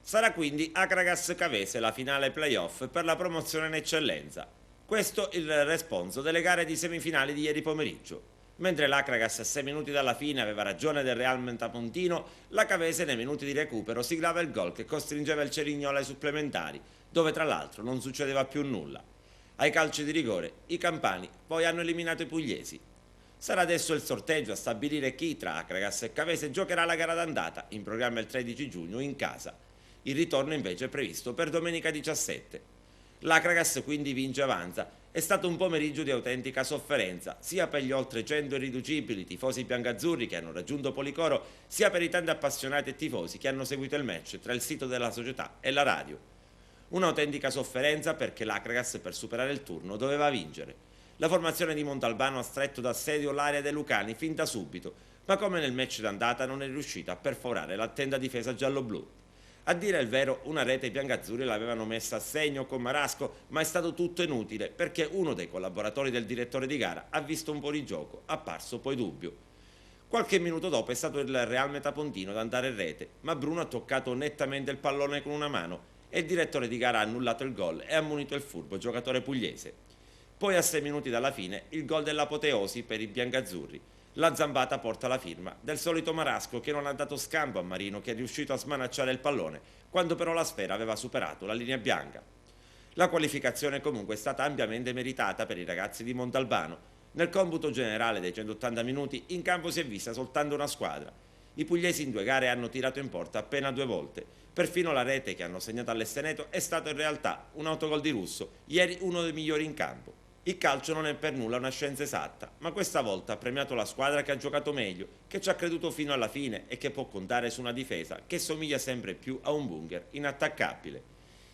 Sarà quindi Akragas Cavese la finale playoff per la promozione in eccellenza. Questo il responso delle gare di semifinali di ieri pomeriggio. Mentre l'Akragas a 6 minuti dalla fine aveva ragione del Real Metapontino, la Cavese nei minuti di recupero siglava il gol che costringeva il Cerignola ai supplementari, dove tra l'altro non succedeva più nulla. Ai calci di rigore, i campani poi hanno eliminato i pugliesi. Sarà adesso il sorteggio a stabilire chi tra Akragas e Cavese giocherà la gara d'andata, in programma il 13 giugno in casa. Il ritorno invece è previsto per domenica 17. L'Akragas quindi vince e avanza. È stato un pomeriggio di autentica sofferenza, sia per gli oltre 100 irriducibili tifosi biancazzurri che hanno raggiunto Policoro, sia per i tanti appassionati e tifosi che hanno seguito il match tra il sito della società e la radio. Un'autentica sofferenza perché l'Akragas per superare il turno doveva vincere. La formazione di Montalbano ha stretto d'assedio l'area dei Lucani fin da subito, ma come nel match d'andata non è riuscita a perforare l'attenta difesa giallo-blu. A dire il vero, una rete i biancazzurri l'avevano messa a segno con Marasco, ma è stato tutto inutile perché uno dei collaboratori del direttore di gara ha visto un fuorigioco, apparso poi dubbio. Qualche minuto dopo è stato il Real Metapontino ad andare in rete, ma Bruno ha toccato nettamente il pallone con una mano e il direttore di gara ha annullato il gol e ha ammonito il furbo giocatore pugliese. Poi a 6 minuti dalla fine il gol dell'apoteosi per i biancazzurri. La zambata porta la firma del solito Marasco che non ha dato scampo a Marino che è riuscito a smanacciare il pallone quando però la sfera aveva superato la linea bianca. La qualificazione comunque è stata ampiamente meritata per i ragazzi di Montalbano. Nel computo generale dei 180 minuti in campo si è vista soltanto una squadra. I pugliesi in 2 gare hanno tirato in porta appena 2 volte. Perfino la rete che hanno segnato all'Esteneto è stato in realtà un autogol di Russo, ieri uno dei migliori in campo. Il calcio non è per nulla una scienza esatta, ma questa volta ha premiato la squadra che ha giocato meglio, che ci ha creduto fino alla fine e che può contare su una difesa che somiglia sempre più a un bunker inattaccabile.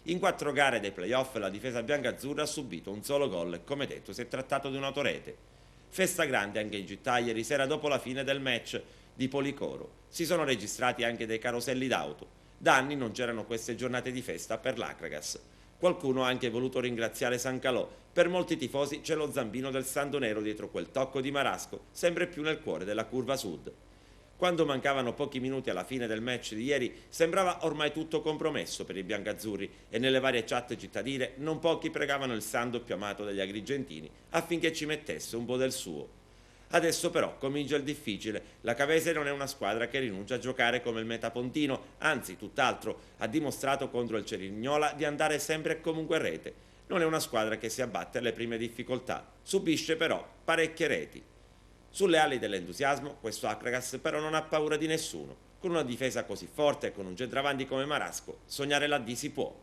In 4 gare dei playoff la difesa biancazzurra ha subito un solo gol e come detto si è trattato di un'autorete. Festa grande anche in città ieri sera dopo la fine del match di Policoro. Si sono registrati anche dei caroselli d'auto. Da anni non c'erano queste giornate di festa per l'Akragas. Qualcuno ha anche voluto ringraziare San Calò. Per molti tifosi c'è lo zampino del Santo Nero dietro quel tocco di Marasco, sempre più nel cuore della curva sud. Quando mancavano pochi minuti alla fine del match di ieri, sembrava ormai tutto compromesso per i biancazzurri e nelle varie chat cittadine non pochi pregavano il santo più amato degli agrigentini affinché ci mettesse un po' del suo. Adesso però comincia il difficile. La Cavese non è una squadra che rinuncia a giocare come il Metapontino, anzi tutt'altro, ha dimostrato contro il Cerignola di andare sempre e comunque a rete. Non è una squadra che si abbatte alle prime difficoltà, subisce però parecchie reti. Sulle ali dell'entusiasmo, questo Akragas però non ha paura di nessuno. Con una difesa così forte e con un centravanti come Marasco, sognare la D si può.